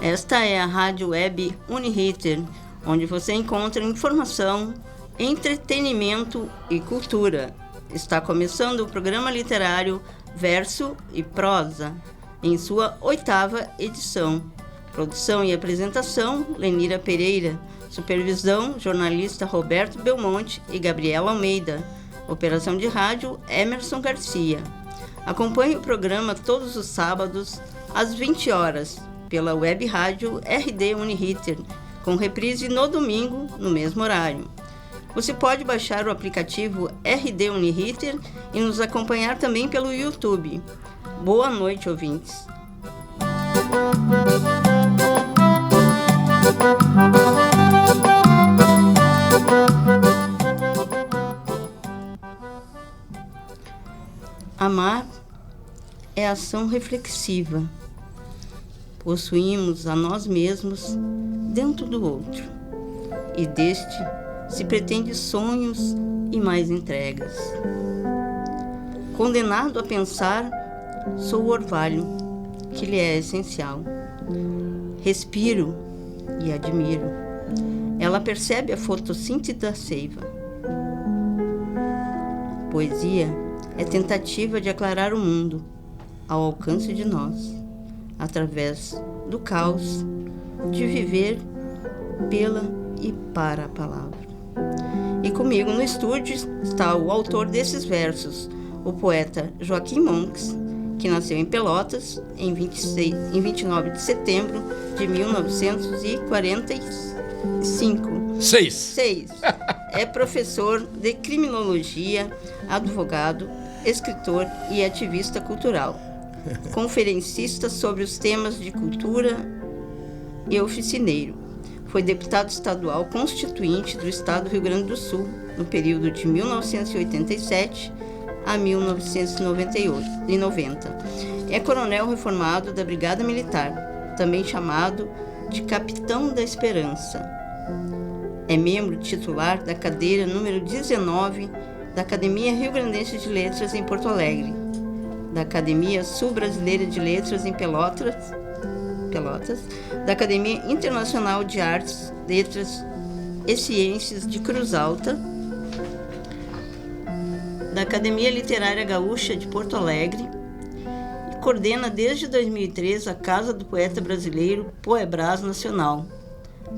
Esta é a Rádio Web Uniriter, onde você encontra informação, entretenimento e cultura. Está começando o programa literário Verso e Prosa, em sua 8ª edição. Produção e apresentação, Lenira Pereira. Supervisão, jornalista Roberto Belmonte e Gabriela Almeida. Operação de rádio, Emerson Garcia. Acompanhe o programa todos os sábados, às 20 horas, pela web rádio RD Uniriter, com reprise no domingo, no mesmo horário. Você pode baixar o aplicativo RD Uniriter e nos acompanhar também pelo YouTube. Boa noite, ouvintes. Amar é ação reflexiva. Possuímos a nós mesmos dentro do outro, e deste se pretende sonhos e mais entregas. Condenado a pensar, sou o orvalho, que lhe é essencial. Respiro e admiro. Ela percebe a fotossíntese da seiva. Poesia é tentativa de aclarar o mundo ao alcance de nós, através do caos, de viver pela e para a palavra. E comigo no estúdio está o autor desses versos, o poeta Joaquim Monks, que nasceu em Pelotas em 29 de setembro de 1945. Seis. É professor de criminologia, advogado, escritor e ativista cultural. Conferencista sobre os temas de cultura e oficineiro. Foi deputado estadual constituinte do estado do Rio Grande do Sul no período de 1987 a 1990. É coronel reformado da Brigada Militar, também chamado de Capitão da Esperança. É membro titular da cadeira número 19 da Academia Rio Grandense de Letras em Porto Alegre, da Academia Sul-Brasileira de Letras em Pelotas, da Academia Internacional de Artes, Letras e Ciências de Cruz Alta, da Academia Literária Gaúcha de Porto Alegre, e coordena desde 2003 a Casa do Poeta Brasileiro Poebras Nacional.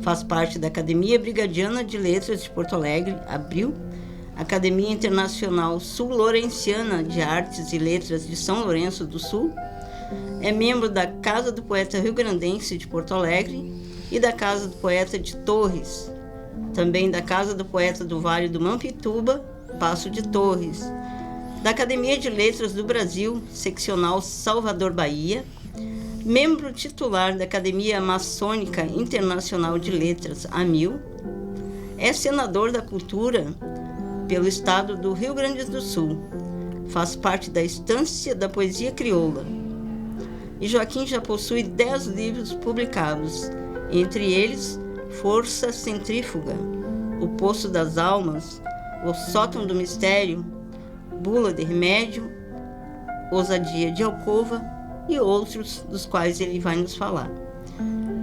Faz parte da Academia Brigadiana de Letras de Porto Alegre, Abril, Academia Internacional Sul-Lourenciana de Artes e Letras de São Lourenço do Sul. É membro da Casa do Poeta Rio Grandense de Porto Alegre e da Casa do Poeta de Torres. Também da Casa do Poeta do Vale do Mampituba, Passo de Torres. Da Academia de Letras do Brasil, seccional Salvador, Bahia. Membro titular da Academia Maçônica Internacional de Letras, AMIL. É senador da Cultura pelo estado do Rio Grande do Sul. Faz parte da Estância da Poesia Crioula. E Joaquim já possui 10 livros publicados, entre eles Força Centrífuga, O Poço das Almas, O Sótão do Mistério, Bula de Remédio, Ousadia de Alcova e outros dos quais ele vai nos falar.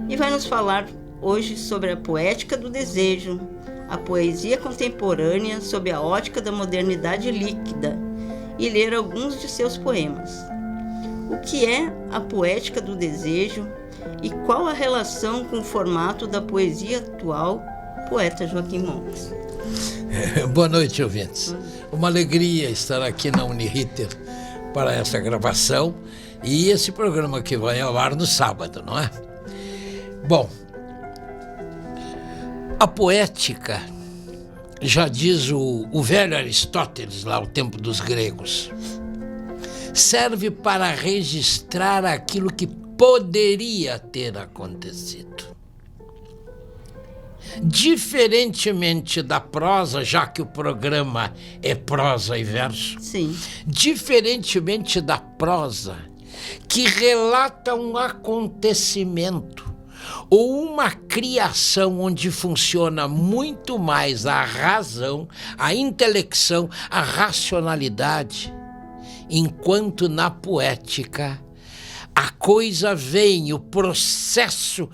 E vai nos falar hoje sobre a poética do desejo, a poesia contemporânea sob a ótica da modernidade líquida e ler alguns de seus poemas. O que é a poética do desejo e qual a relação com o formato da poesia atual, poeta Joaquim Monks? Boa noite, ouvintes. Uma alegria estar aqui na Uniriter para essa gravação e esse programa que vai ao ar no sábado, não é? Bom, a poética, já diz o velho Aristóteles, lá o tempo dos gregos, serve para registrar aquilo que poderia ter acontecido. Diferentemente da prosa, já que o programa é prosa e verso, Sim. Diferentemente da prosa, que relata um acontecimento ou uma criação onde funciona muito mais a razão, a intelecção, a racionalidade, enquanto na poética a coisa vem, o processo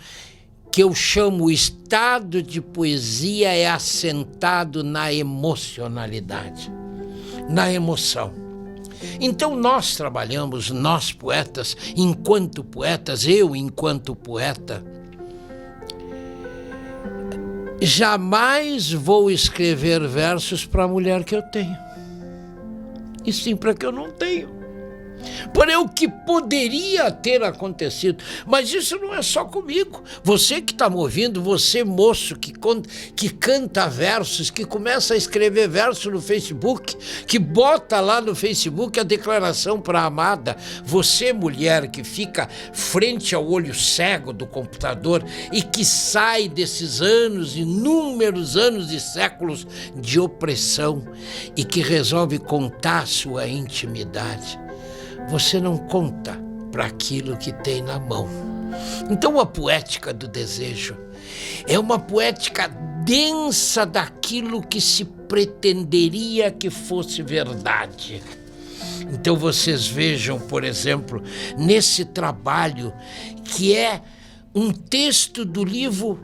que eu chamo o estado de poesia é assentado na emocionalidade, na emoção. Então nós trabalhamos, nós poetas, enquanto poetas, eu enquanto poeta, jamais vou escrever versos para a mulher que eu tenho, e sim para que eu não tenho. Para o que poderia ter acontecido. Mas isso não é só comigo. Você que está me ouvindo, você moço que canta versos, que começa a escrever verso no Facebook, que bota lá no Facebook a declaração para a amada. Você, mulher, que fica frente ao olho cego do computador e que sai desses anos, inúmeros anos e séculos de opressão e que resolve contar sua intimidade. Você não conta para aquilo que tem na mão. Então a poética do desejo é uma poética densa daquilo que se pretenderia que fosse verdade. Então vocês vejam, por exemplo, nesse trabalho que é um texto do livro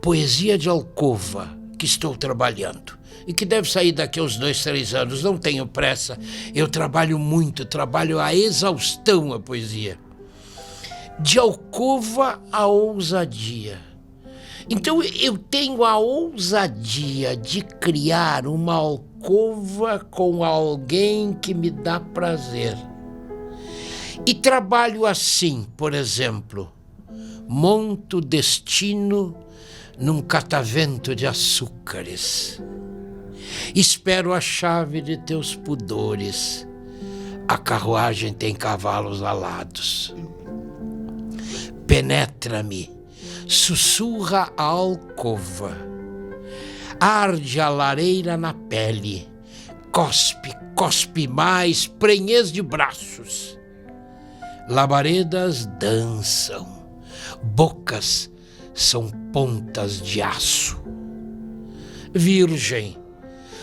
Poesia de Alcova, que estou trabalhando. E que deve sair daqui a uns 2, 3 anos. Não tenho pressa. Eu trabalho muito, trabalho a exaustão a poesia. De alcova a ousadia. Então eu tenho a ousadia de criar uma alcova com alguém que me dá prazer. E trabalho assim, por exemplo, monto destino num catavento de açúcares. Espero a chave de teus pudores. A carruagem tem cavalos alados. Penetra-me, sussurra a alcova. Arde a lareira na pele. Cospe, cospe mais, prenhez de braços. Labaredas dançam. Bocas são pontas de aço. Virgem,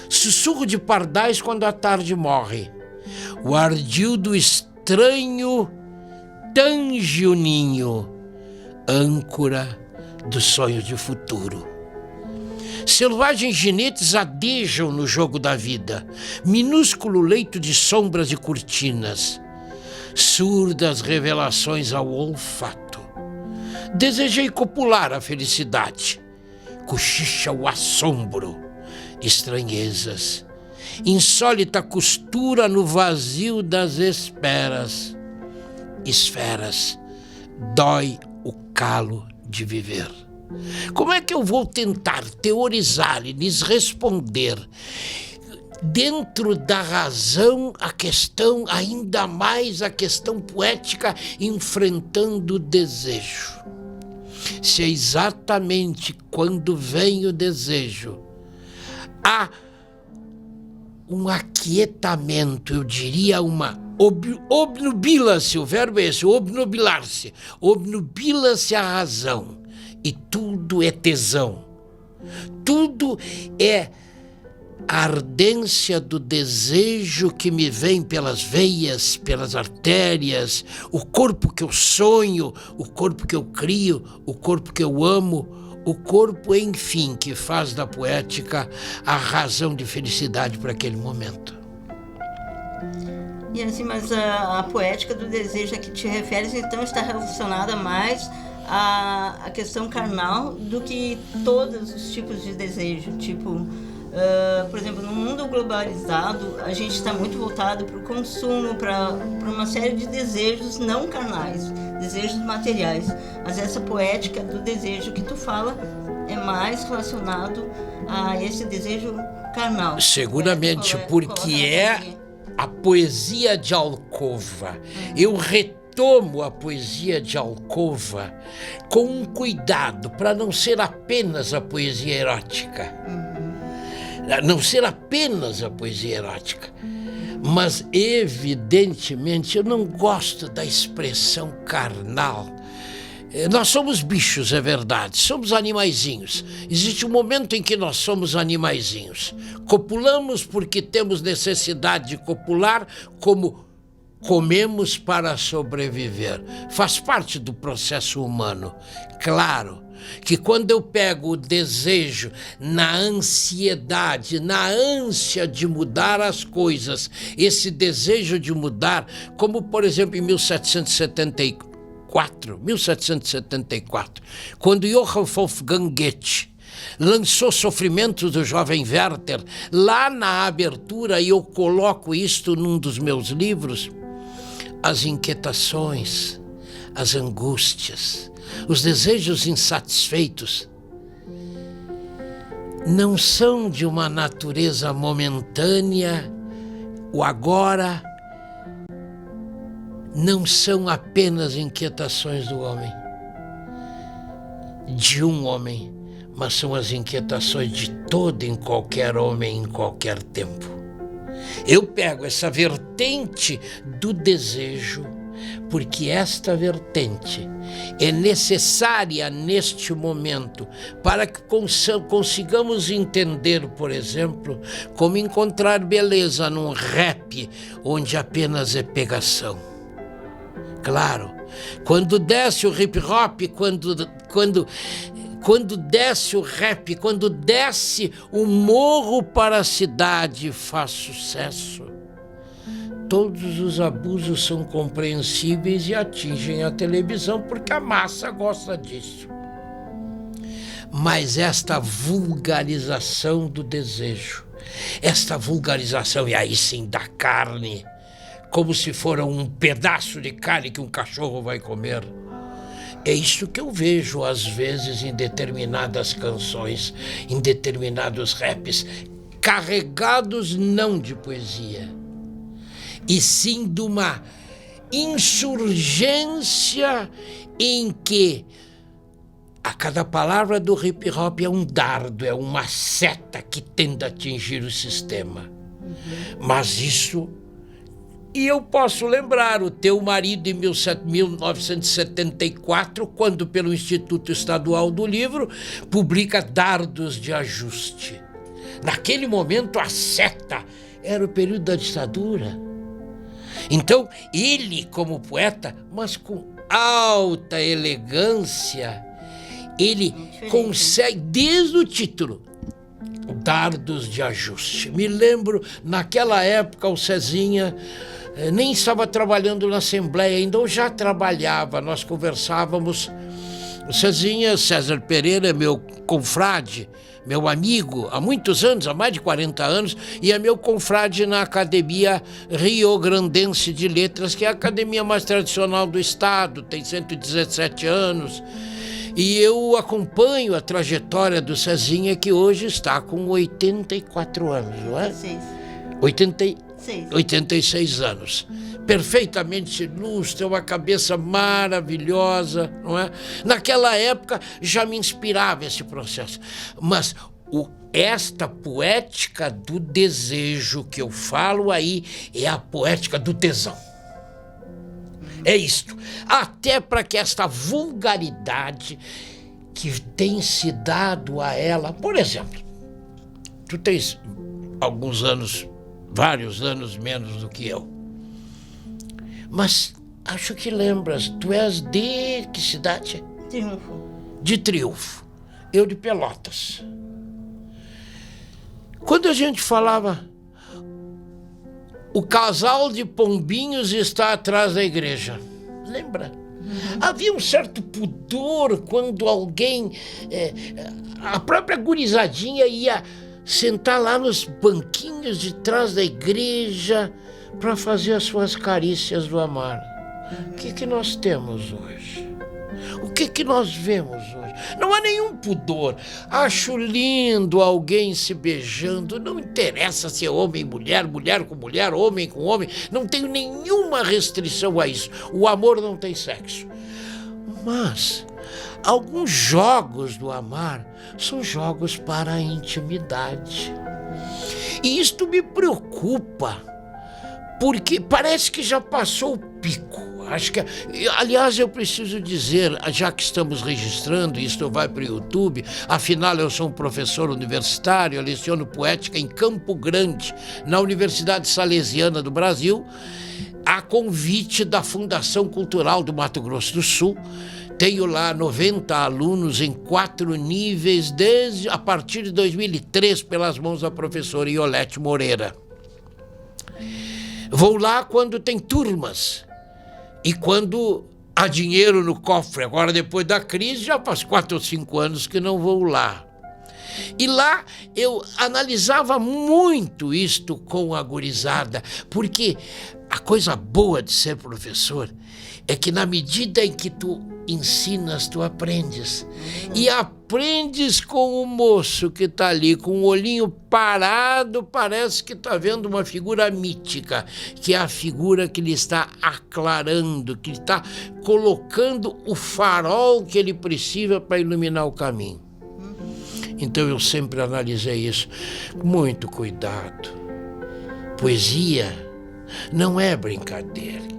sussurro de pardais quando a tarde morre. O ardil do estranho tange o ninho, âncora do sonho de futuro. Selvagens ginetes adejam no jogo da vida, minúsculo leito de sombras e cortinas, surdas revelações ao olfato. Desejei copular a felicidade, cochicha o assombro, estranhezas, insólita costura no vazio das esferas, dói o calo de viver. Como é que eu vou tentar teorizar e lhes responder dentro da razão a questão, ainda mais a questão poética, enfrentando o desejo? Se é exatamente quando vem o desejo, há um aquietamento, eu diria obnubila-se, o verbo é esse, obnubilar-se, obnubila-se a razão e tudo é tesão, tudo é a ardência do desejo que me vem pelas veias, pelas artérias, o corpo que eu sonho, o corpo que eu crio, o corpo que eu amo, o corpo, enfim, que faz da poética a razão de felicidade para aquele momento. E assim, mas a poética do desejo a que te referes, então, está relacionada mais à questão carnal do que todos os tipos de desejo, tipo... por exemplo, no mundo globalizado, a gente está muito voltado para o consumo, para uma série de desejos não carnais, desejos materiais. Mas essa poética do desejo que tu fala é mais relacionado a esse desejo carnal. Seguramente, porque é a poesia de alcova. Eu retomo a poesia de alcova com um cuidado para não ser apenas a poesia erótica. Não ser apenas a poesia erótica, Mas, evidentemente, eu não gosto da expressão carnal. Nós somos bichos, é verdade, somos animaizinhos. Existe um momento em que nós somos animaizinhos. Copulamos porque temos necessidade de copular, como comemos para sobreviver. Faz parte do processo humano. Claro que quando eu pego o desejo na ansiedade, na ânsia de mudar as coisas, esse desejo de mudar, como por exemplo em 1774, quando Johann Wolfgang Goethe lançou Sofrimentos do Jovem Werther, lá na abertura, e eu coloco isto num dos meus livros, as inquietações, as angústias, os desejos insatisfeitos não são de uma natureza momentânea, o agora, não são apenas inquietações do homem, de um homem, mas são as inquietações de todo e qualquer homem em qualquer tempo. Eu pego essa vertente do desejo, porque esta vertente é necessária neste momento para que consigamos entender, por exemplo, como encontrar beleza num rap onde apenas é pegação. Claro, quando desce o hip hop, quando desce o rap, quando desce o morro para a cidade, faz sucesso. Todos os abusos são compreensíveis e atingem a televisão porque a massa gosta disso. Mas esta vulgarização do desejo, esta vulgarização, e aí sim da carne, como se for um pedaço de carne que um cachorro vai comer. É isso que eu vejo às vezes em determinadas canções, em determinados raps, carregados não de poesia, e sim de uma insurgência em que a cada palavra do hip hop é um dardo, é uma seta que tende a atingir o sistema. Mas isso... E eu posso lembrar o teu marido em 1974, quando pelo Instituto Estadual do Livro, publica Dardos de Ajuste. Naquele momento a seta era o período da ditadura. Então ele, como poeta, mas com alta elegância, ele consegue, desde o título, Dardos de Ajuste. Me lembro, naquela época, o Cezinha nem estava trabalhando na Assembleia ainda, ou já trabalhava, nós conversávamos. O Cezinha, César Pereira, é meu confrade, meu amigo, há muitos anos, há mais de 40 anos, e é meu confrade na Academia Rio-Grandense de Letras, que é a academia mais tradicional do estado, tem 117 anos. E eu acompanho a trajetória do Cezinha, que hoje está com 84 anos, não é? 86 anos. Perfeitamente ilustre, uma cabeça maravilhosa, não é? Naquela época já me inspirava esse processo. Mas esta poética do desejo que eu falo aí é a poética do tesão. É isto. Até para que esta vulgaridade que tem se dado a ela... Por exemplo, tu tens alguns anos, vários anos menos do que eu. Mas acho que lembras, tu és de que cidade? Triunfo. De Triunfo. Eu de Pelotas. Quando a gente falava... O casal de pombinhos está atrás da igreja. Lembra? Havia um certo pudor quando alguém... a própria gurizadinha ia sentar lá nos banquinhos de trás da igreja para fazer as suas carícias do amar. O que nós temos hoje? O que nós vemos hoje? Não há nenhum pudor. Acho lindo alguém se beijando. Não interessa se é homem, mulher, mulher com mulher, homem com homem. Não tenho nenhuma restrição a isso. O amor não tem sexo. Mas alguns jogos do amar são jogos para a intimidade. E isto me preocupa, porque parece que já passou o pico. Acho que, aliás, eu preciso dizer, já que estamos registrando, isto vai para o YouTube, afinal eu sou um professor universitário, eu leciono poética em Campo Grande, na Universidade Salesiana do Brasil, a convite da Fundação Cultural do Mato Grosso do Sul. Tenho lá 90 alunos em 4 níveis, a partir de 2003, pelas mãos da professora Iolete Moreira. Vou lá quando tem turmas e quando há dinheiro no cofre. Agora, depois da crise, já faz 4 ou 5 anos que não vou lá. E lá eu analisava muito isto com a gurizada, porque a coisa boa de ser professor é que na medida em que tu ensinas, tu aprendes. E aprendes com o moço que está ali, com o olhinho parado, parece que está vendo uma figura mítica, que é a figura que lhe está aclarando, que está colocando o farol que ele precisa para iluminar o caminho. Então eu sempre analisei isso com muito cuidado. Poesia não é brincadeira.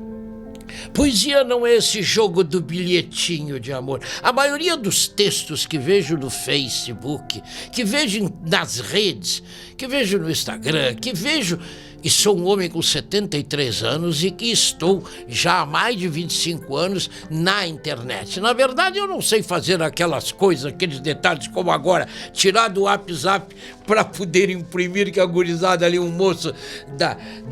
Poesia não é esse jogo do bilhetinho de amor. A maioria dos textos que vejo no Facebook, que vejo nas redes, que vejo no Instagram, que vejo... E sou um homem com 73 anos e que estou já há mais de 25 anos na internet. Na verdade, eu não sei fazer aquelas coisas, aqueles detalhes como agora, tirar do WhatsApp para poder imprimir, que a gurizada ali, um moço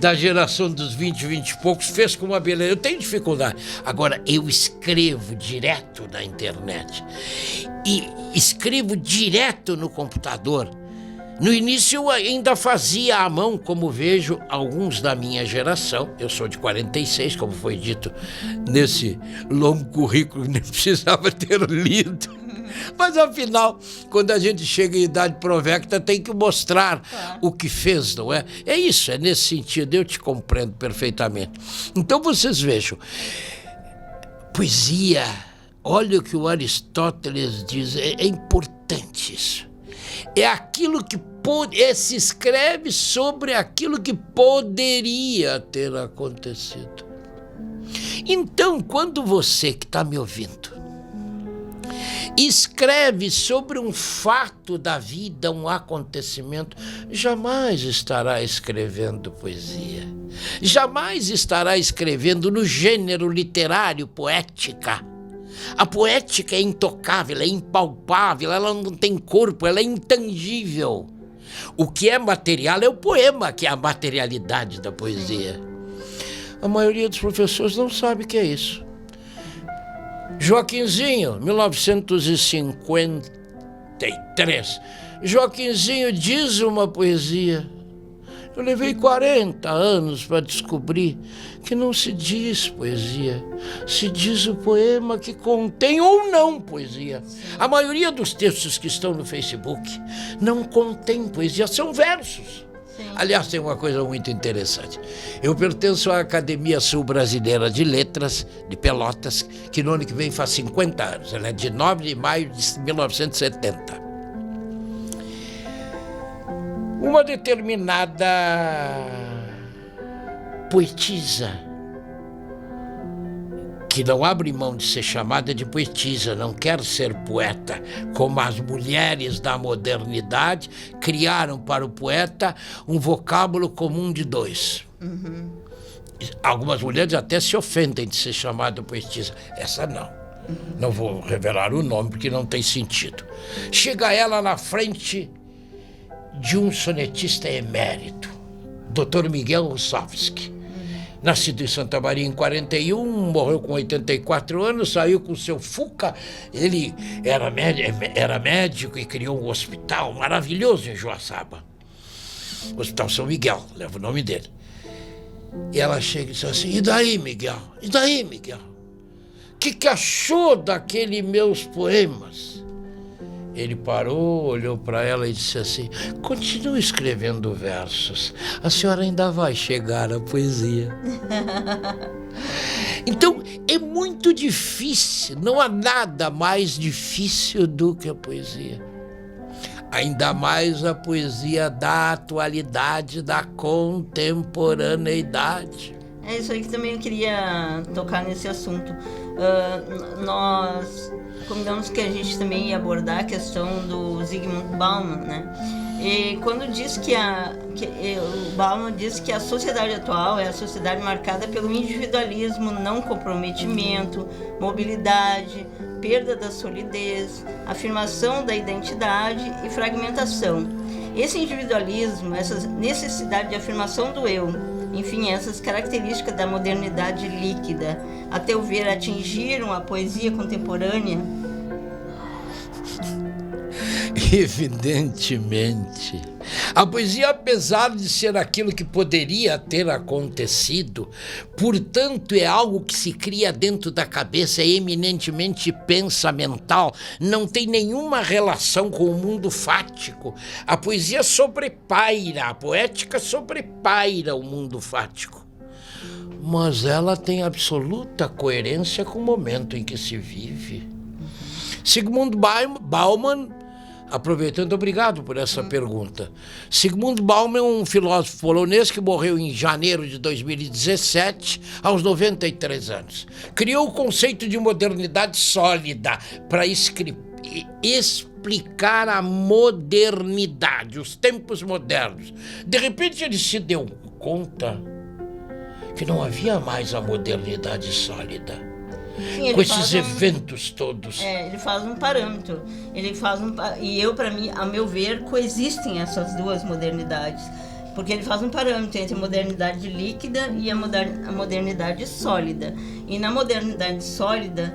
da geração dos 20 e poucos, fez com uma beleza. Eu tenho dificuldade. Agora, eu escrevo direto na internet e escrevo direto no computador. No início eu ainda fazia à mão, como vejo alguns da minha geração. Eu sou de 46, como foi dito nesse longo currículo, nem precisava ter lido. Mas afinal, quando a gente chega em idade provecta, tem que mostrar o que fez, não é? É isso, é nesse sentido, eu te compreendo perfeitamente. Então vocês vejam, poesia, olha o que o Aristóteles diz, é importante isso. É aquilo que se escreve sobre aquilo que poderia ter acontecido. Então, quando você que está me ouvindo escreve sobre um fato da vida, um acontecimento, jamais estará escrevendo poesia. Jamais estará escrevendo no gênero literário, poética. A poética é intocável, é impalpável, ela não tem corpo, ela é intangível. O que é material é o poema, que é a materialidade da poesia. A maioria dos professores não sabe o que é isso. Joaquinzinho, 1953. Joaquinzinho diz uma poesia. Eu levei 40 anos para descobrir que não se diz poesia, se diz o poema que contém ou não poesia. A maioria dos textos que estão no Facebook não contém poesia, são versos. Sim. Aliás, tem uma coisa muito interessante. Eu pertenço à Academia Sul-Brasileira de Letras, de Pelotas, que no ano que vem faz 50 anos. Ela é de 9 de maio de 1970. Uma determinada poetisa, que não abre mão de ser chamada de poetisa, não quer ser poeta, como as mulheres da modernidade criaram para o poeta um vocábulo comum de 2. Uhum. Algumas mulheres até se ofendem de ser chamada poetisa. Essa não. Uhum. Não vou revelar o nome porque não tem sentido. Chega ela na frente de um sonetista emérito, Dr. Miguel Russowski, nascido em Santa Maria em 41, morreu com 84 anos, saiu com seu Fuca. Ele era médico e criou um hospital maravilhoso em Joaçaba, Hospital São Miguel, leva o nome dele. E ela chega e diz assim: e daí, Miguel? E daí, Miguel? O que achou daqueles meus poemas? Ele parou, olhou para ela e disse assim: continue escrevendo versos, a senhora ainda vai chegar à poesia. Então, é muito difícil, não há nada mais difícil do que a poesia. Ainda mais a poesia da atualidade, da contemporaneidade. É isso aí que também eu queria tocar nesse assunto. Nós combinamos que a gente também ia abordar a questão do Zygmunt Bauman, né? E quando diz o Bauman diz que a sociedade atual é a sociedade marcada pelo individualismo, não comprometimento, mobilidade, perda da solidez, afirmação da identidade e fragmentação. Esse individualismo, essa necessidade de afirmação do eu, enfim, essas características da modernidade líquida, a teu ver, atingiram a poesia contemporânea? Evidentemente. A poesia, apesar de ser aquilo que poderia ter acontecido, portanto é algo que se cria dentro da cabeça, é eminentemente pensamental, não tem nenhuma relação com o mundo fático. A poesia sobrepaira, a poética sobrepaira o mundo fático. Mas ela tem absoluta coerência com o momento em que se vive. Zygmunt Bauman, aproveitando, obrigado por essa pergunta. Zygmunt Bauman é um filósofo polonês que morreu em janeiro de 2017, aos 93 anos. Criou o conceito de modernidade sólida para explicar a modernidade, os tempos modernos. De repente ele se deu conta que não havia mais a modernidade sólida. Sim, com esses eventos todos. Ele faz um parâmetro. Para mim, a meu ver, coexistem essas duas modernidades. Porque ele faz um parâmetro entre a modernidade líquida e a modernidade sólida. E na modernidade sólida,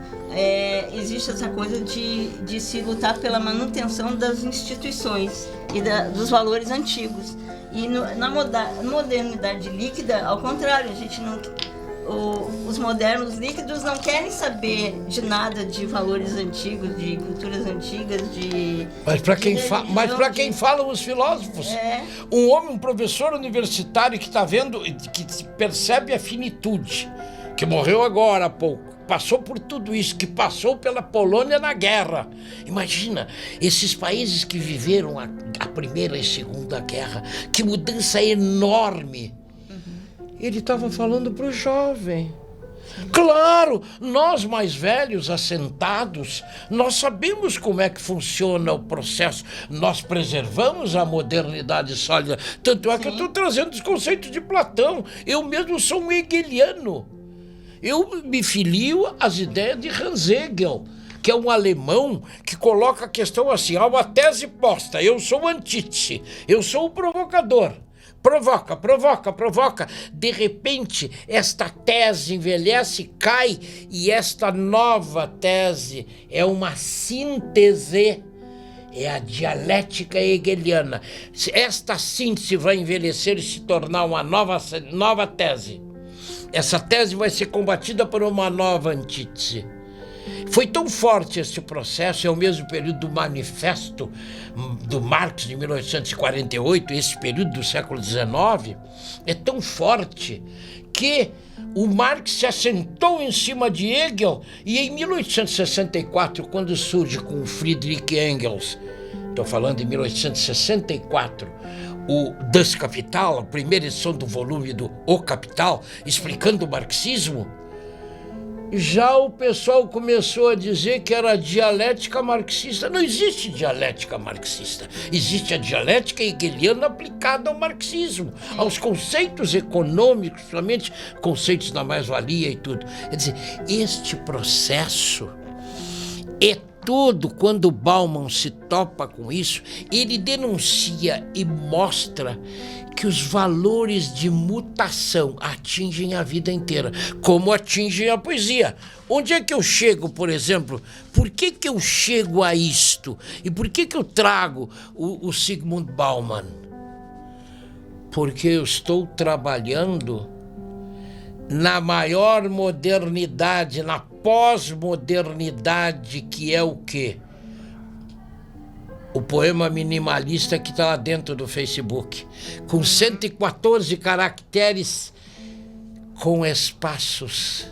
existe essa coisa de se lutar pela manutenção das instituições e dos valores antigos. E na modernidade líquida, ao contrário, a gente não... Os modernos líquidos não querem saber de nada de valores antigos, de culturas antigas, de... Mas para quem falam os filósofos, um professor universitário que está vendo, que percebe a finitude, que morreu agora há pouco, passou por tudo isso, que passou pela Polônia na guerra. Imagina, esses países que viveram a Primeira e Segunda Guerra, que mudança enorme. Ele estava falando para o jovem. Claro, nós mais velhos, assentados, nós sabemos como é que funciona o processo. Nós preservamos a modernidade sólida. Tanto é que eu estou trazendo os conceitos de Platão. Eu mesmo sou um hegeliano. Eu me filio às ideias de Hans Hegel, que é um alemão que coloca a questão assim: há uma tese posta, eu sou o antítese, eu sou o provocador. Provoca, provoca, provoca. De repente, esta tese envelhece, cai, e esta nova tese é uma síntese, é a dialética hegeliana. Esta síntese vai envelhecer e se tornar uma nova tese. Essa tese vai ser combatida por uma nova antítese. Foi tão forte esse processo, é o mesmo período do Manifesto do Marx de 1848, esse período do século XIX, é tão forte que o Marx se assentou em cima de Hegel, e em 1864, quando surge com o Friedrich Engels, estou falando em 1864, o Das Kapital, a primeira edição do volume do O Capital, explicando o marxismo, já o pessoal começou a dizer que era dialética marxista. Não existe dialética marxista. Existe a dialética hegeliana aplicada ao marxismo, aos conceitos econômicos, somente conceitos da mais-valia e tudo. Quer dizer, este processo é todo, quando Bauman se topa com isso, ele denuncia e mostra que os valores de mutação atingem a vida inteira, como atingem a poesia. Onde é que eu chego, por exemplo? Por que eu chego a isto? E por que eu trago o Zygmunt Bauman? Porque eu estou trabalhando na maior modernidade, na pós-modernidade, que é o quê? O poema minimalista que está lá dentro do Facebook, com 114 caracteres, com espaços.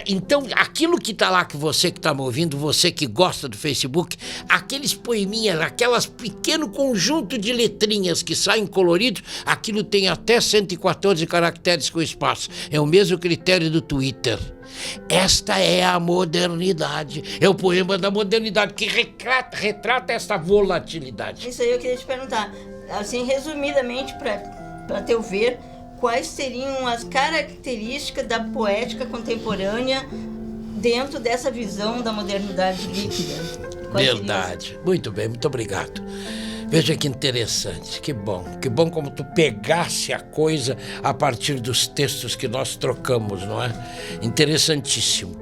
Então, aquilo que está lá, que você que está me ouvindo, você que gosta do Facebook, aqueles poeminhas, aquelas pequeno conjunto de letrinhas que saem coloridos, aquilo tem até 114 caracteres com espaço. É o mesmo critério do Twitter. Esta é a modernidade. É o poema da modernidade que retrata essa volatilidade. Isso aí eu queria te perguntar, assim, resumidamente, para teu ver, quais seriam as características da poética contemporânea dentro dessa visão da modernidade líquida? Verdade. Muito bem, muito obrigado. Veja que interessante, que bom como tu pegasse a coisa a partir dos textos que nós trocamos, não é? Interessantíssimo.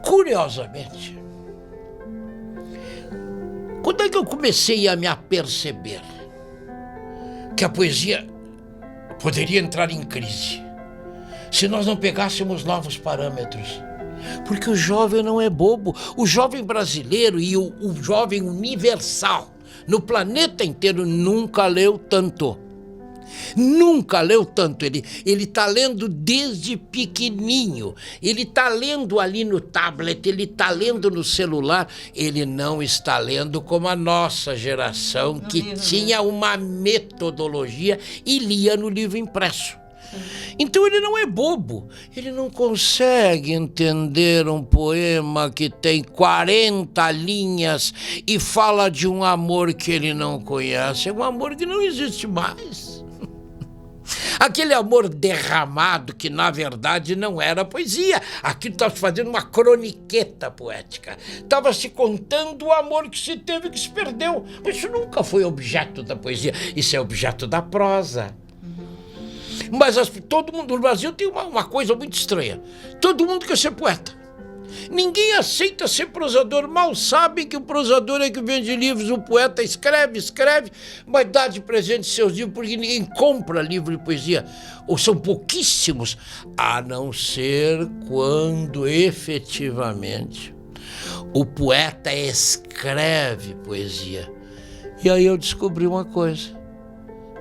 Curiosamente, quando é que eu comecei a me aperceber que a poesia poderia entrar em crise se nós não pegássemos novos parâmetros? Porque o jovem não é bobo. O jovem brasileiro e o jovem universal no planeta inteiro nunca leu tanto. Nunca leu tanto. Ele está lendo desde pequenininho. Ele está lendo ali no tablet, ele está lendo no celular. Ele não está lendo como a nossa geração, que tinha uma metodologia e lia no livro impresso. Então ele não é bobo, ele não consegue entender um poema que tem 40 linhas e fala de um amor que ele não conhece, é um amor que não existe mais. Aquele amor derramado que na verdade não era poesia, aquilo estava fazendo uma croniqueta poética, estava se contando o amor que se teve, que se perdeu, mas isso nunca foi objeto da poesia, isso é objeto da prosa. Mas todo mundo no Brasil tem uma coisa muito estranha. Todo mundo quer ser poeta. Ninguém aceita ser prosador. Mal sabem que o prosador é que vende livros. O poeta escreve, mas dá de presente seus livros, porque ninguém compra livro de poesia. Ou são pouquíssimos, a não ser quando efetivamente o poeta escreve poesia. E aí eu descobri uma coisa.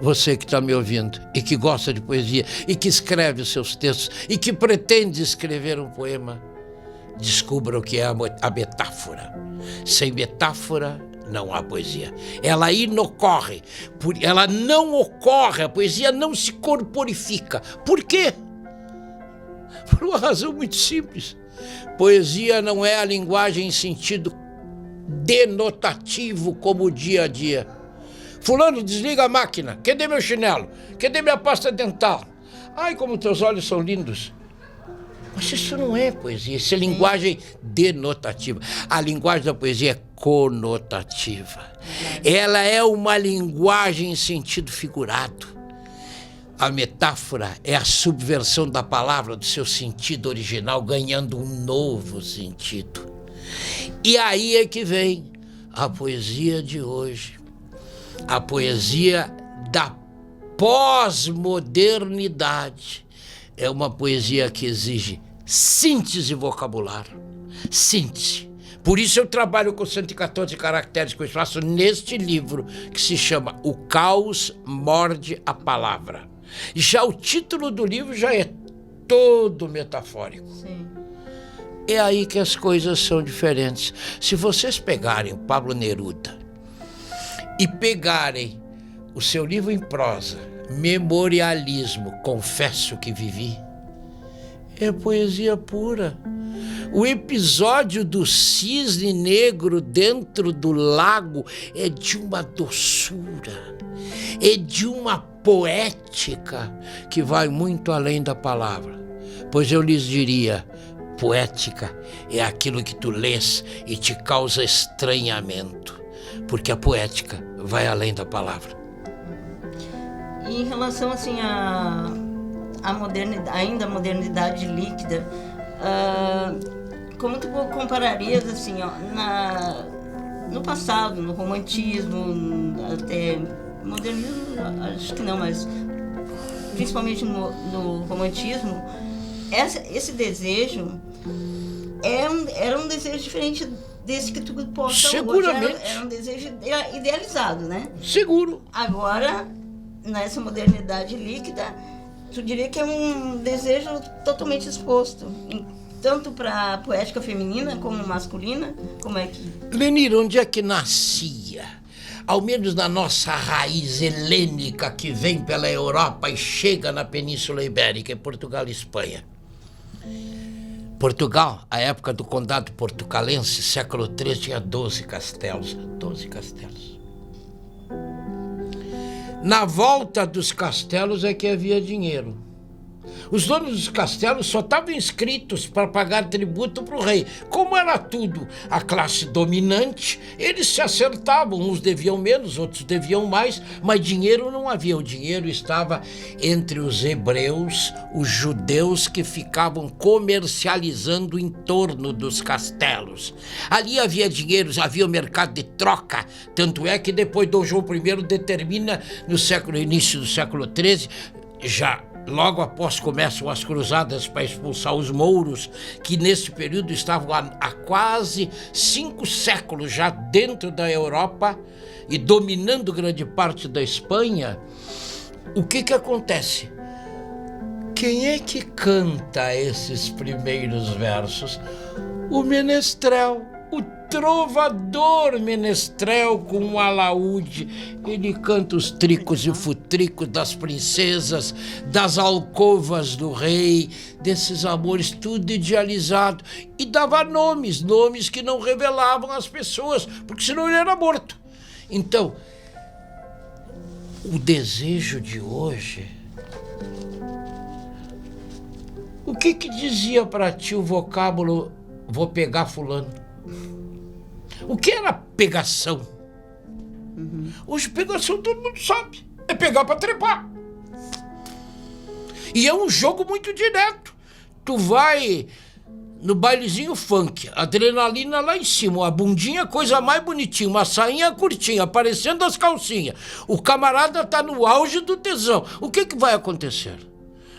Você que está me ouvindo e que gosta de poesia e que escreve os seus textos e que pretende escrever um poema, descubra o que é a metáfora. Sem metáfora não há poesia. Ela inocorre, ela não ocorre, a poesia não se corporifica. Por quê? Por uma razão muito simples. Poesia não é a linguagem em sentido denotativo como o dia a dia. Fulano, desliga a máquina. Cadê meu chinelo? Cadê minha pasta dental? Ai, como teus olhos são lindos. Mas isso não é poesia, isso é linguagem denotativa. A linguagem da poesia é conotativa. Ela é uma linguagem em sentido figurado. A metáfora é a subversão da palavra, do seu sentido original, ganhando um novo sentido. E aí é que vem a poesia de hoje. A poesia da pós-modernidade é uma poesia que exige síntese vocabular. Síntese. Por isso eu trabalho com 114 caracteres que eu faço neste livro que se chama O Caos Morde a Palavra. Já o título do livro já é todo metafórico. Sim. É aí que as coisas são diferentes. Se vocês pegarem o Pablo Neruda e pegarem o seu livro em prosa, Memorialismo, Confesso que Vivi, é poesia pura. O episódio do cisne negro dentro do lago é de uma doçura, é de uma poética que vai muito além da palavra. Pois eu lhes diria, poética é aquilo que tu lês e te causa estranhamento, porque a poética vai além da palavra. E em relação assim a modernidade, ainda a modernidade líquida, como tu compararias assim, ó, no passado, no romantismo, até modernismo, acho que não, mas principalmente no romantismo, esse desejo era um desejo diferente desse que tu posta hoje. Seguramente. Era um desejo idealizado, né? Seguro. Agora, nessa modernidade líquida, tu diria que é um desejo totalmente exposto. tanto para poética feminina como masculina? Como é que... Lenira, onde é que nascia? Ao menos na nossa raiz helênica que vem pela Europa e chega na Península Ibérica, em Portugal e Espanha. Portugal, a época do condado portucalense, século III, tinha 12 castelos. 12 castelos. Na volta dos castelos é que havia dinheiro. Os donos dos castelos só estavam inscritos para pagar tributo para o rei. Como era tudo a classe dominante, eles se acertavam. Uns deviam menos, outros deviam mais, mas dinheiro não havia. O dinheiro estava entre os hebreus, os judeus que ficavam comercializando em torno dos castelos. Ali havia dinheiro, havia o mercado de troca. Tanto é que depois Dom João I determina, no início do século XIII, já logo após começam as cruzadas para expulsar os mouros, que nesse período estavam há quase 5 séculos já dentro da Europa e dominando grande parte da Espanha. O que acontece? Quem é que canta esses primeiros versos? O menestrel, o trovador menestrel com um alaúde. Ele canta os tricos e futricos das princesas, das alcovas do rei, desses amores, tudo idealizado. E dava nomes que não revelavam as pessoas, porque senão ele era morto. Então, o desejo de hoje... O que dizia para ti o vocábulo vou pegar fulano? O que era pegação? Hoje pegação todo mundo sabe. É pegar para trepar. E é um jogo muito direto. Tu vai no bailezinho funk, adrenalina lá em cima, a bundinha coisa mais bonitinha, uma sainha curtinha, aparecendo as calcinhas. O camarada tá no auge do tesão. O que vai acontecer?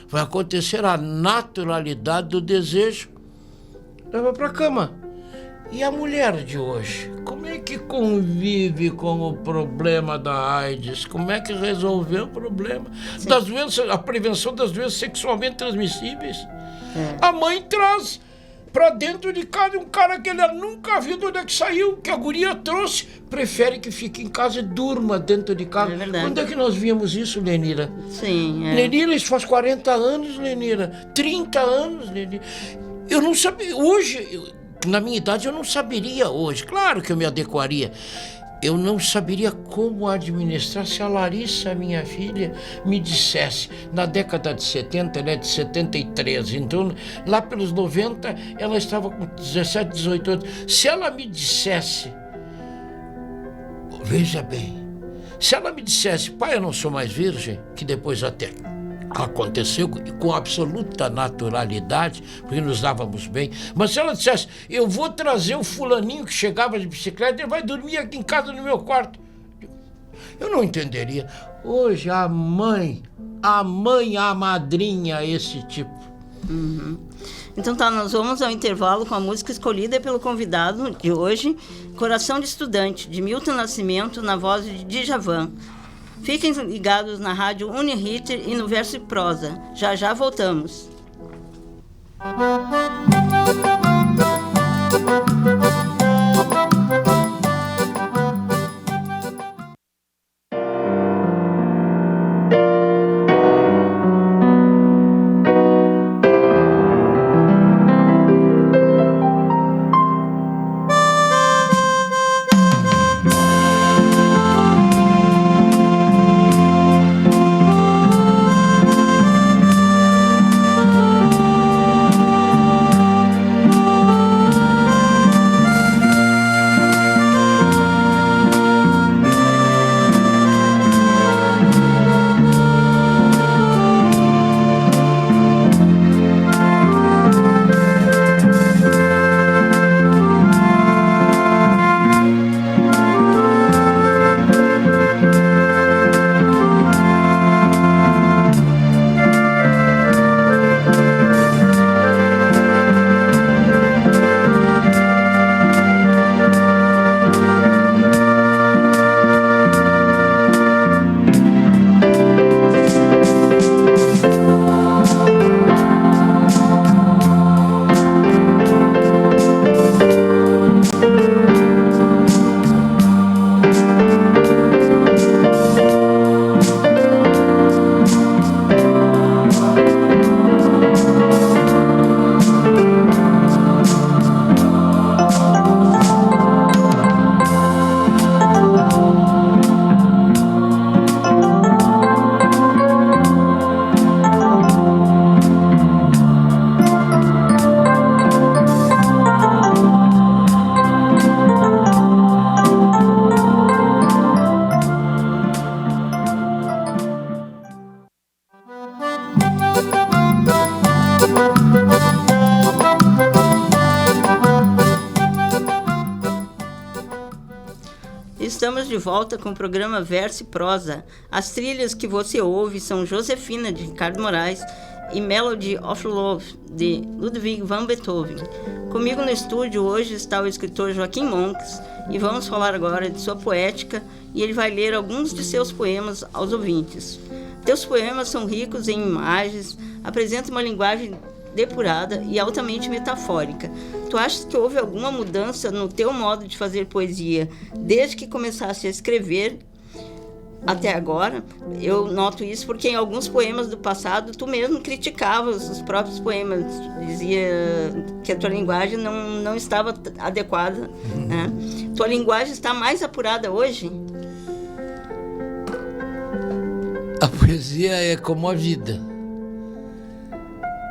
Vai acontecer a naturalidade do desejo. Leva para cama. E a mulher de hoje, como é que convive com o problema da AIDS? Como é que resolveu o problema das doenças, a prevenção das doenças sexualmente transmissíveis? A mãe traz para dentro de casa um cara que ela nunca viu de onde é que saiu, que a guria trouxe, prefere que fique em casa e durma dentro de casa. Quando é que nós vimos isso, Lenira? Sim, Lenira, isso faz 40 anos, Lenira, 30 anos, Lenira. Eu não sabia, hoje... Na minha idade eu não saberia hoje, claro que eu me adequaria. Eu não saberia como administrar se a Larissa, minha filha, me dissesse, na década de 70, ela é de 73, então lá pelos 90 ela estava com 17, 18 anos. Se ela me dissesse, veja bem, se ela me dissesse, pai, eu não sou mais virgem, que depois até aconteceu com absoluta naturalidade, porque nos dávamos bem, mas se ela dissesse, eu vou trazer o fulaninho que chegava de bicicleta, ele vai dormir aqui em casa no meu quarto, eu não entenderia. Hoje a mãe, a madrinha, esse tipo. Então tá, nós vamos ao intervalo com a música escolhida pelo convidado de hoje, Coração de Estudante, de Milton Nascimento, na voz de Djavan. Fiquem ligados na rádio Uniriter e no Verso e Prosa. Já já voltamos. Estamos de volta com o programa Verso e Prosa. As trilhas que você ouve são Josefina, de Ricardo Moraes, e Melody of Love, de Ludwig van Beethoven. Comigo no estúdio hoje está o escritor Joaquim Monks, e vamos falar agora de sua poética, e ele vai ler alguns de seus poemas aos ouvintes. Teus poemas são ricos em imagens, apresentam uma linguagem depurada e altamente metafórica. Tu achas que houve alguma mudança no teu modo de fazer poesia desde que começaste a escrever até agora? Eu noto isso porque em alguns poemas do passado tu mesmo criticavas os próprios poemas, dizia que a tua linguagem não estava adequada, né? Tua linguagem está mais apurada hoje? A poesia é como a vida.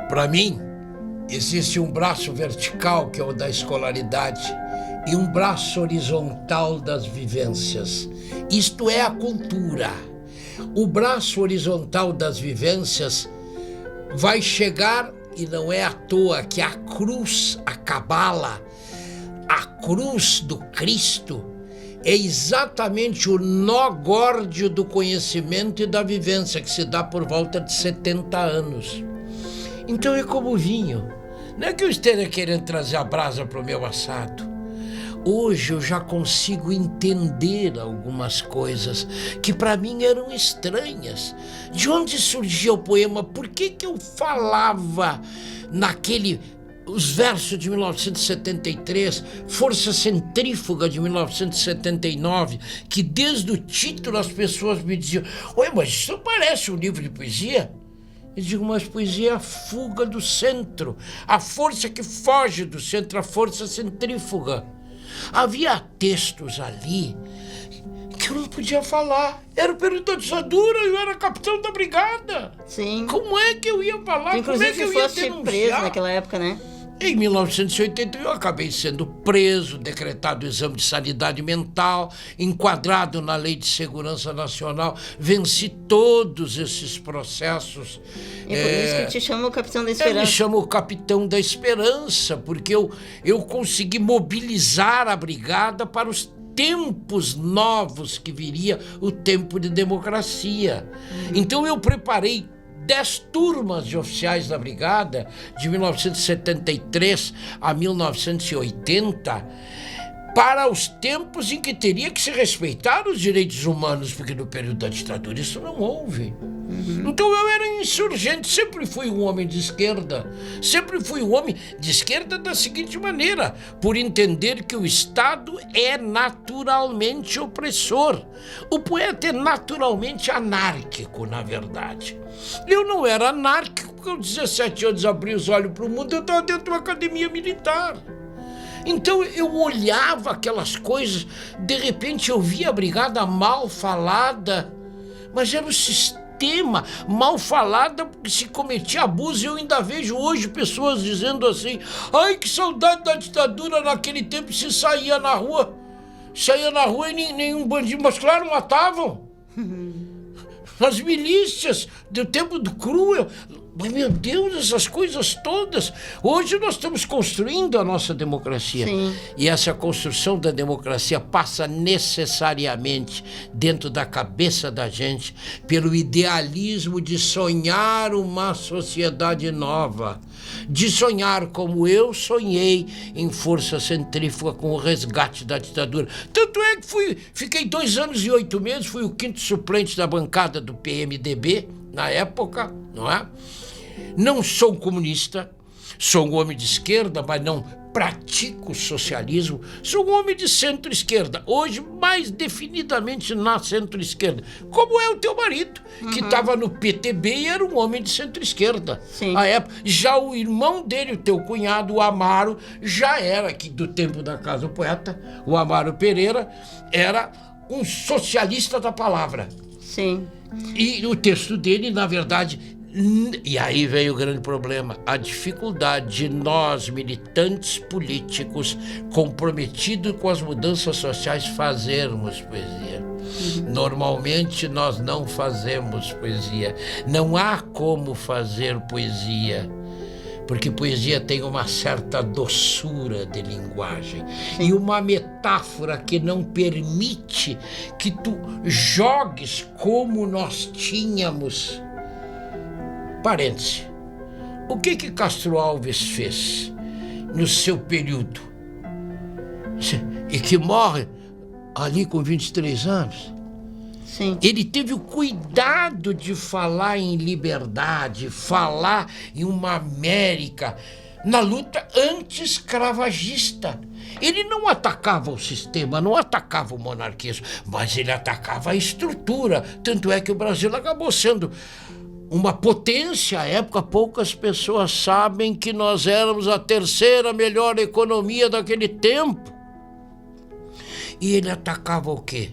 Para mim, existe um braço vertical, que é o da escolaridade, e um braço horizontal das vivências. Isto é a cultura. O braço horizontal das vivências vai chegar, e não é à toa que a cruz, a cabala, a cruz do Cristo, é exatamente o nó górdio do conhecimento e da vivência, que se dá por volta de 70 anos. Então é como o vinho. Não é que eu esteja querendo trazer a brasa para o meu assado. Hoje eu já consigo entender algumas coisas que para mim eram estranhas. De onde surgia o poema? Por que eu falava os versos de 1973, Força Centrífuga de 1979, que desde o título as pessoas me diziam: "Ué, mas isso parece um livro de poesia?" Eu digo, mas poesia é a fuga do centro, a força que foge do centro, a força centrífuga. Havia textos ali que eu não podia falar. Era o período da ditadura, eu era capitão da brigada. Sim. Como é que eu ia falar? Inclusive, como é que eu ia fosse denunciar? preso naquela época, né? Em 1980 eu acabei sendo preso, decretado o exame de sanidade mental, enquadrado na Lei de Segurança Nacional, venci todos esses processos. E por isso que te chama o Capitão da Esperança. Me chama o Capitão da Esperança, porque eu consegui mobilizar a brigada para os tempos novos que viria, o tempo de democracia. Então eu preparei 10 turmas de oficiais da brigada, de 1973 a 1980, para os tempos em que teria que se respeitar os direitos humanos, porque no período da ditadura isso não houve. Então eu era insurgente, sempre fui um homem de esquerda, sempre fui um homem de esquerda da seguinte maneira: por entender que o Estado é naturalmente opressor. O poeta é naturalmente anárquico, na verdade. Eu não era anárquico porque aos 17 anos abri os olhos para o mundo, eu estava dentro de uma academia militar. Então eu olhava aquelas coisas, de repente eu via a brigada mal falada, mas era o sistema mal falada porque se cometia abuso. Eu ainda vejo hoje pessoas dizendo assim: "Ai, que saudade da ditadura, naquele tempo se saía na rua e nenhum bandido", mas claro, matavam. As milícias do tempo do cruel. Mas, meu Deus, essas coisas todas. Hoje nós estamos construindo a nossa democracia. Sim. E essa construção da democracia passa necessariamente dentro da cabeça da gente pelo idealismo de sonhar uma sociedade nova, de sonhar como eu sonhei em Força Centrífuga com o resgate da ditadura. Tanto é que fiquei 2 anos e 8 meses, fui o 5º suplente da bancada do PMDB na época, não é? Não sou comunista, sou um homem de esquerda, mas não pratico socialismo. Sou um homem de centro-esquerda, hoje mais definidamente na centro-esquerda, como é o teu marido, que estava no PTB e era um homem de centro-esquerda. Sim. À época, já o irmão dele, o teu cunhado, o Amaro, já era aqui do tempo da Casa do Poeta. O Amaro Pereira era um socialista da palavra. Sim. E o texto dele, na verdade, e aí vem o grande problema, a dificuldade de nós, militantes políticos, comprometidos com as mudanças sociais, fazermos poesia. Normalmente nós não fazemos poesia. Não há como fazer poesia, porque poesia tem uma certa doçura de linguagem e uma metáfora que não permite que tu jogues como nós tínhamos. Parêntese, o que Castro Alves fez no seu período e que morre ali com 23 anos? Sim. Ele teve o cuidado de falar em liberdade, falar em uma América na luta anti-escravagista. Ele não atacava o sistema, não atacava o monarquismo, mas ele atacava a estrutura. Tanto é que o Brasil acabou sendo uma potência. À época, poucas pessoas sabem que nós éramos a terceira melhor economia daquele tempo. E ele atacava o quê?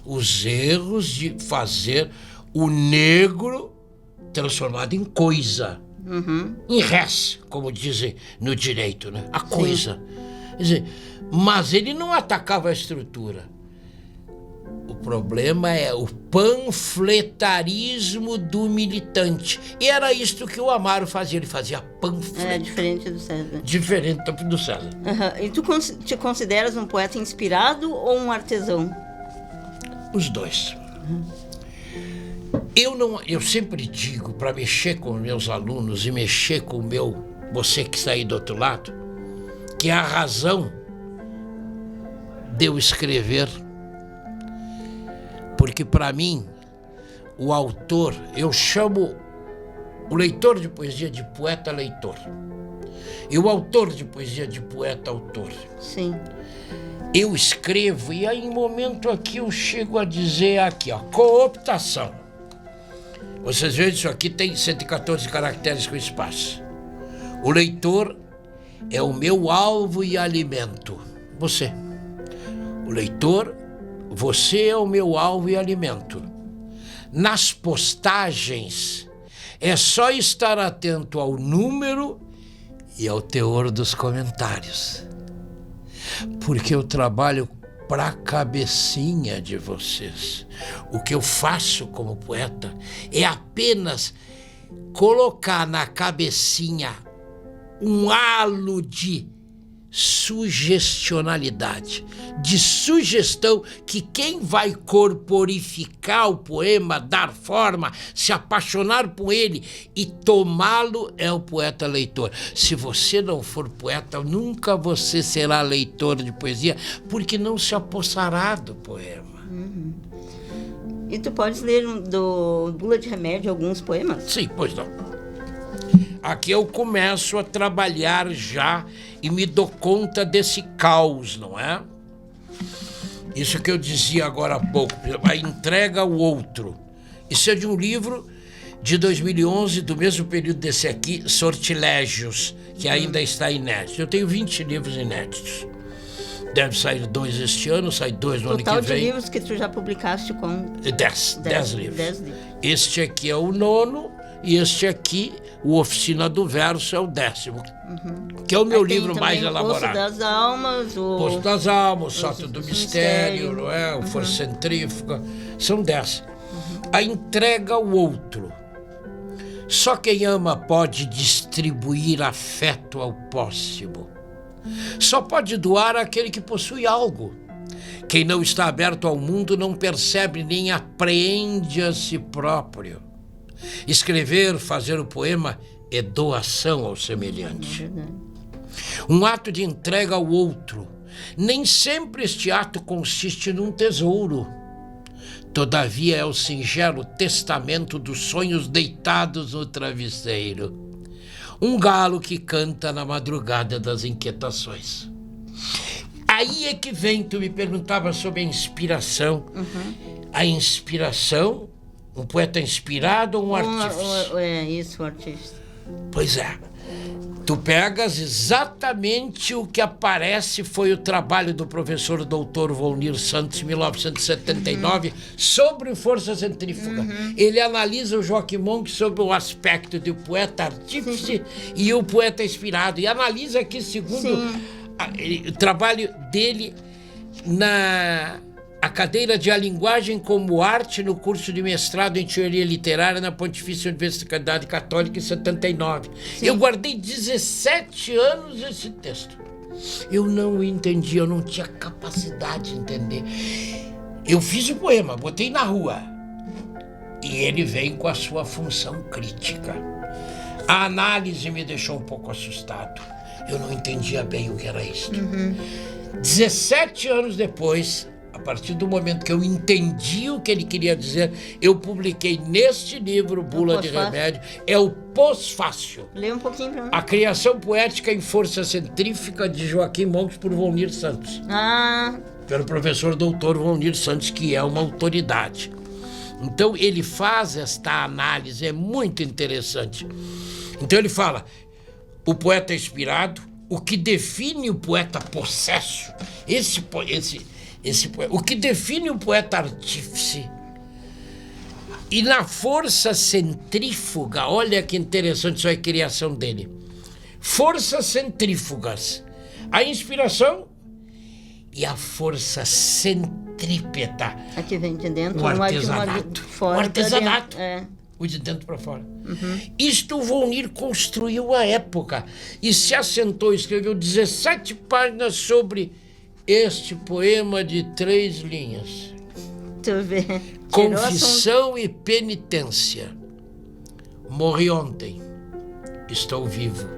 Os erros de fazer o negro transformado em coisa, em res, como dizem no direito, né? A coisa. Quer dizer, mas ele não atacava a estrutura. O problema é o panfletarismo do militante. E era isto que o Amaro fazia, ele fazia panfleto. É diferente do César. Diferente do César. E tu te consideras um poeta inspirado ou um artesão? Os dois. Eu sempre digo, para mexer com meus alunos e mexer com você que está aí do outro lado, que a razão de eu escrever, porque para mim o autor, eu chamo o leitor de poesia de poeta leitor e o autor de poesia de poeta autor. Sim. Eu escrevo e aí em momento aqui eu chego a dizer aqui, ó, cooptação. Vocês veem, isso aqui tem 114 caracteres com espaço. O leitor é o meu alvo e alimento. Você. O leitor, você é o meu alvo e alimento. Nas postagens, é só estar atento ao número e ao teor dos comentários. Porque eu trabalho para a cabecinha de vocês. O que eu faço como poeta é apenas colocar na cabecinha um halo de sugestionalidade, de sugestão, que quem vai corporificar o poema, dar forma, se apaixonar por ele e tomá-lo é o poeta leitor. Se você não for poeta, nunca você será leitor de poesia, porque não se apossará do poema. E tu podes ler do Bula de Remédio alguns poemas? Sim, pois não. Aqui eu começo a trabalhar já e me dou conta desse caos, não é? Isso que eu dizia agora há pouco, a entrega ao outro. Isso é de um livro de 2011, do mesmo período desse aqui, Sortilégios, que ainda está inédito. Eu tenho 20 livros inéditos. Deve sair 2 este ano, sai 2 no ano que vem. Total de livros que tu já publicaste com... 10 livros. 10 livros. Este aqui é o 9º. E este aqui, o Oficina do Verso, é o 10º, que é o meu livro mais elaborado. Poço das Almas, Poço das Almas, Salto do Mistério, não é? O Força Centrífuga, são 10. A entrega ao outro. Só quem ama pode distribuir afeto ao próximo. Só pode doar aquele que possui algo. Quem não está aberto ao mundo não percebe nem apreende a si próprio. Escrever, fazer o poema é doação ao semelhante. Um ato de entrega ao outro. Nem sempre este ato consiste num tesouro. Todavia é o singelo testamento dos sonhos deitados no travesseiro. Um galo que canta na madrugada das inquietações. Aí é que vem, tu me perguntava sobre a inspiração. A inspiração... Um poeta inspirado ou um artista? É isso, o artista. Pois é. Tu pegas exatamente o que aparece, foi o trabalho do professor doutor Volnir Santos, em 1979, sobre força centrífuga. Ele analisa o Joaquim Monk sobre o aspecto do poeta artífice e o poeta inspirado. E analisa aqui, segundo o trabalho dele, a cadeira de A Linguagem como Arte no curso de mestrado em Teoria Literária na Pontifícia Universidade Católica em 79. Sim. Eu guardei 17 anos esse texto. Eu não entendi, eu não tinha capacidade de entender. Eu fiz o poema, botei na rua. E ele vem com a sua função crítica. A análise me deixou um pouco assustado. Eu não entendia bem o que era isso. 17 anos depois, a partir do momento que eu entendi o que ele queria dizer, eu publiquei neste livro, Bula de Remédio, é o Pós-Fácil. Lê um pouquinho pra mim. A Criação Poética em Força Centrífuga, de Joaquim Montes, por Volnir Santos. Pelo professor doutor Volnir Santos, que é uma autoridade. Então ele faz esta análise, é muito interessante. Então ele fala, o poeta inspirado, o que define o poeta possesso, o que define o poeta artífice. E na força centrífuga, olha que interessante, isso é a criação dele. Forças centrífugas, a inspiração e a força centrípeta. Aqui vem de dentro, o artesanato. Fora, o artesanato. É. O de dentro para fora. Isto o Volnir construiu a época e se assentou, escreveu 17 páginas sobre este poema de 3 linhas. Tu vê. Confissão e penitência. Morri ontem, estou vivo.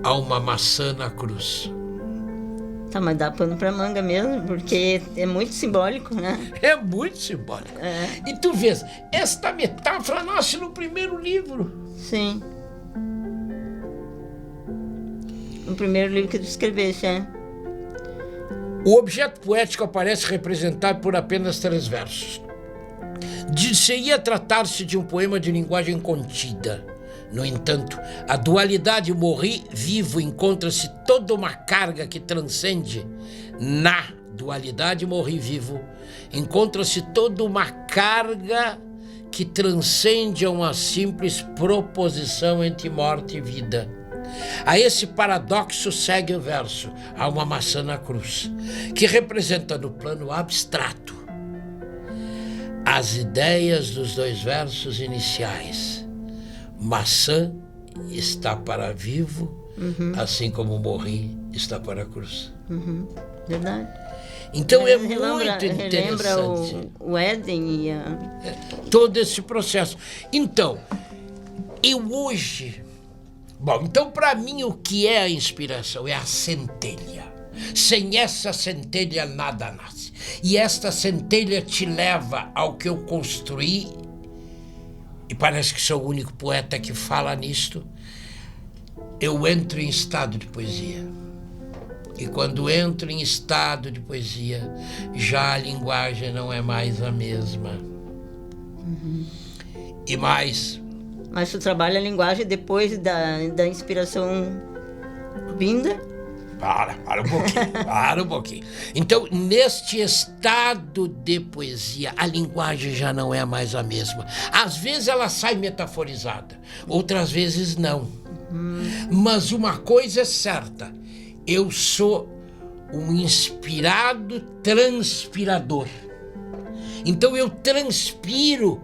Há uma maçã na cruz. Tá, mas dá pano pra manga mesmo, porque é muito simbólico, né? É muito simbólico. E tu vês, esta metáfora nasce no primeiro livro. Sim. No primeiro livro que tu escreveste, O objeto poético aparece representado por apenas 3 versos. Dir-se-ia tratar-se de um poema de linguagem contida. No entanto, a dualidade morri vivo encontra-se toda uma carga que transcende. Na dualidade morri vivo encontra-se toda uma carga que transcende a uma simples proposição entre morte e vida. A esse paradoxo segue o verso, há uma maçã na cruz, que representa no plano abstrato as ideias dos 2 versos iniciais. Maçã está para vivo, assim como morri está para a cruz. Verdade. Então é muito interessante. Relembra o Éden e todo esse processo. Então, eu hoje... Bom, então para mim o que é a inspiração? É a centelha. Sem essa centelha nada nasce. E esta centelha te leva ao que eu construí. E parece que sou o único poeta que fala nisto. Eu entro em estado de poesia. E quando entro em estado de poesia, já a linguagem não é mais a mesma. E mais... Mas tu trabalha a linguagem depois da inspiração vinda? Para um pouquinho. Então, neste estado de poesia, a linguagem já não é mais a mesma. Às vezes ela sai metaforizada, outras vezes não. Mas uma coisa é certa, eu sou um inspirado transpirador. Então eu transpiro...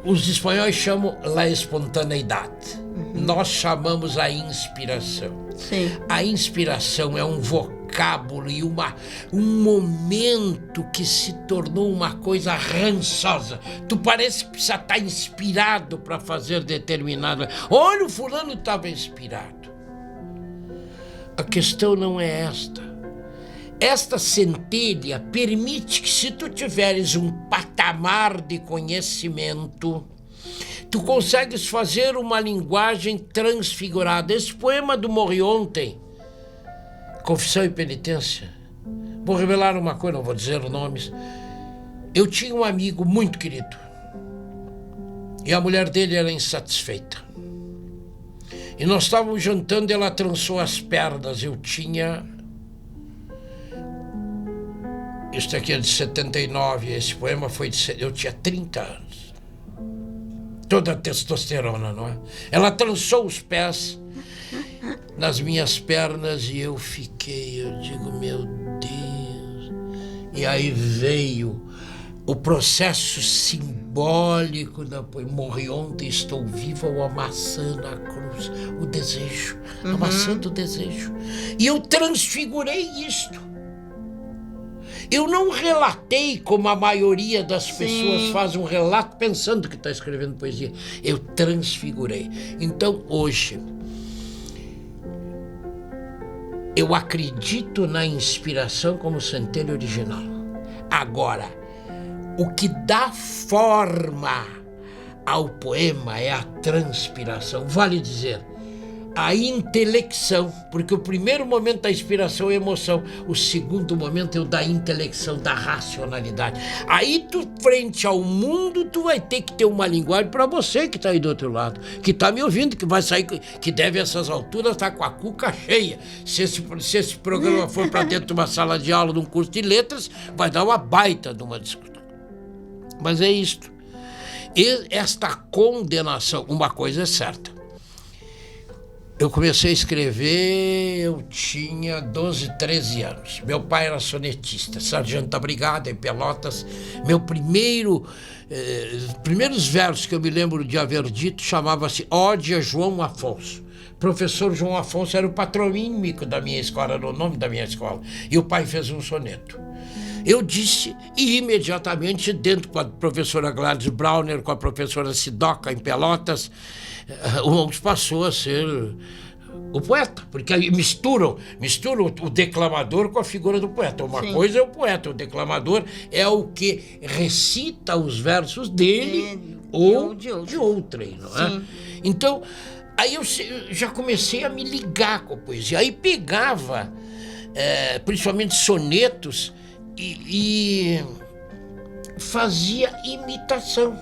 os espanhóis chamam la espontaneidade. Nós chamamos a inspiração. Sim. A inspiração é um vocábulo e um momento que se tornou uma coisa rançosa. Tu parece que precisa estar inspirado para fazer determinado... Olha, o fulano estava inspirado. A questão não é esta. Esta centelha permite que, se tu tiveres um patamar de conhecimento, tu consegues fazer uma linguagem transfigurada. Esse poema do Morri Ontem, Confissão e Penitência, vou revelar uma coisa, não vou dizer os nomes. Eu tinha um amigo muito querido e a mulher dele era insatisfeita. E nós estávamos jantando e ela trançou as pernas. Eu tinha... Isso aqui é de 79, esse poema foi de... Eu tinha 30 anos. Toda a testosterona, não é? Ela trançou os pés. nas minhas pernas e eu digo, meu Deus. E aí veio o processo simbólico da poesia. Morri ontem, estou viva, ou amassando a cruz, o desejo, amassando o desejo. E eu transfigurei isto. Eu não relatei como a maioria das pessoas faz um relato pensando que está escrevendo poesia. Eu transfigurei. Então, hoje, eu acredito na inspiração como centelha original. Agora, o que dá forma ao poema é a transpiração. Vale dizer, a intelecção, porque o primeiro momento da inspiração é a emoção, o segundo momento é o da intelecção, da racionalidade. Aí tu, frente ao mundo, tu vai ter que ter uma linguagem para você que está aí do outro lado, que está me ouvindo, que vai sair, que deve a essas alturas estar com a cuca cheia. Se esse programa for para dentro de uma sala de aula, de um curso de letras, vai dar uma baita de uma discussão. Mas é isto. E esta condenação, uma coisa é certa. Eu comecei a escrever, eu tinha 12, 13 anos. Meu pai era sonetista, sargento da brigada em Pelotas. Meu primeiros versos que eu me lembro de haver dito chamava-se Ode a João Afonso. Professor João Afonso era o patronímico da minha escola, era o nome da minha escola. E o pai fez um soneto. Eu disse, e imediatamente, dentro com a professora Gladys Brauner, com a professora Sidoca em Pelotas, o passou a ser o poeta, porque aí misturam o declamador com a figura do poeta. Uma coisa é o poeta, o declamador é o que recita os versos dele ou de outrem, não é? Então, aí eu já comecei a me ligar com a poesia. Aí pegava, principalmente sonetos, e fazia imitação.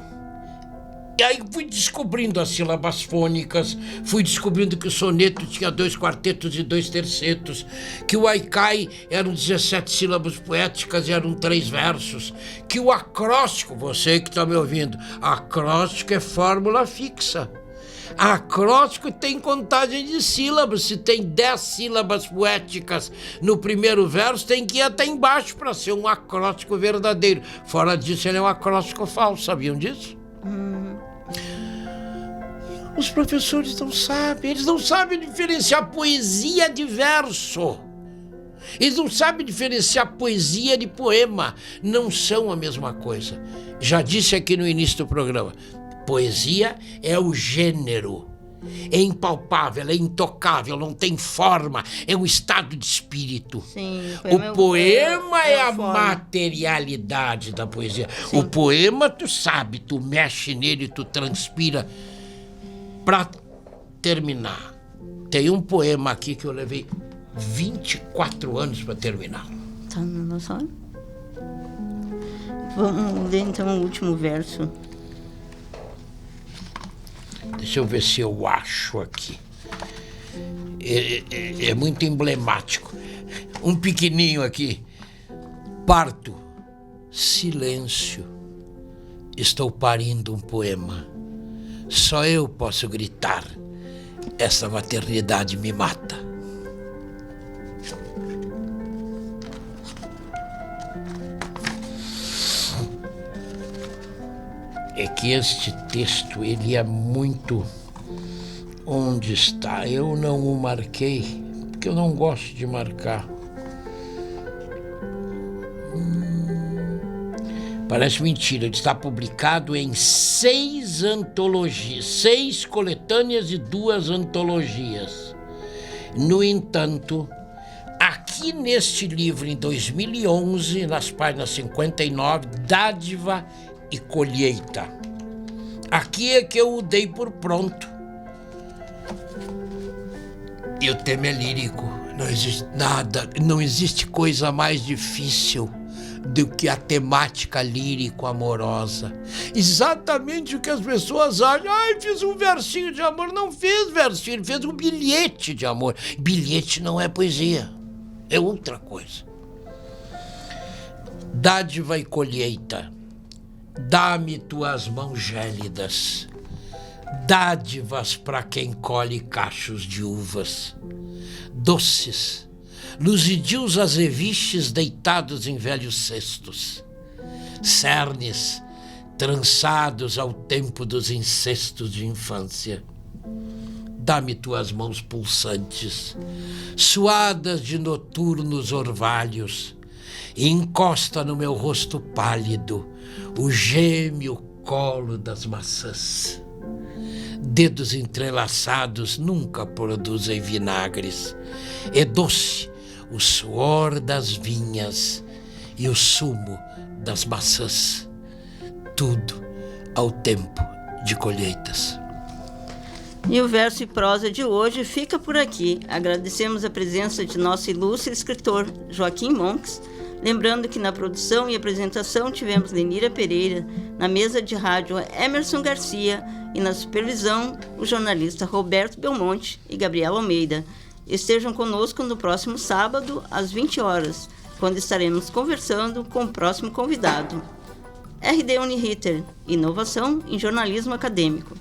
E aí fui descobrindo as sílabas fônicas, fui descobrindo que o soneto tinha 2 quartetos e 2 tercetos, que o haikai eram 17 sílabas poéticas e eram 3 versos, que o acróstico, você que está me ouvindo, acróstico é fórmula fixa. Acróstico tem contagem de sílabas. Se tem 10 sílabas poéticas no primeiro verso, tem que ir até embaixo para ser um acróstico verdadeiro. Fora disso, ele é um acróstico falso. Sabiam disso? Os professores não sabem. Eles não sabem diferenciar poesia de verso. Eles não sabem diferenciar poesia de poema. Não são a mesma coisa. Já disse aqui no início do programa. Poesia é o gênero, é impalpável, é intocável, não tem forma, é um estado de espírito. Sim, o poema é a materialidade da poesia. Sim. O poema, tu sabe, tu mexe nele, tu transpira. Para terminar, tem um poema aqui que eu levei 24 anos para terminar. Tá na nossa hora? Vamos ler então o último verso. Deixa eu ver se eu acho aqui. É muito emblemático. Um pequenininho aqui. Parto. Silêncio. Estou parindo um poema. Só eu posso gritar. Essa maternidade me mata. É que este texto, ele é muito... Onde está? Eu não o marquei, porque eu não gosto de marcar. Parece mentira, ele está publicado em 6 antologias, 6 coletâneas e 2 antologias. No entanto, aqui neste livro, em 2011, nas páginas 59, Dádiva e Colheita. Aqui é que eu o dei por pronto. E o tema é lírico. Não existe nada, não existe coisa mais difícil do que a temática lírico-amorosa. Exatamente o que as pessoas acham. Ai, fiz um versinho de amor. Não fez versinho, ele fez um bilhete de amor. Bilhete não é poesia, é outra coisa. Dádiva e colheita. Dá-me tuas mãos gélidas, dádivas para quem colhe cachos de uvas, doces, luzidios azeviches deitados em velhos cestos, cernes trançados ao tempo dos incestos de infância. Dá-me tuas mãos pulsantes, suadas de noturnos orvalhos, e encosta no meu rosto pálido o gêmeo colo das maçãs. Dedos entrelaçados nunca produzem vinagres. É doce o suor das vinhas e o sumo das maçãs. Tudo ao tempo de colheitas. E o verso e prosa de hoje fica por aqui. Agradecemos a presença de nosso ilustre escritor Joaquim Monks. Lembrando que na produção e apresentação tivemos Lenira Pereira, na mesa de rádio Emerson Garcia e na supervisão o jornalista Roberto Belmonte e Gabriela Almeida. Estejam conosco no próximo sábado, às 20 horas, quando estaremos conversando com o próximo convidado. RD Uniriter, inovação em jornalismo acadêmico.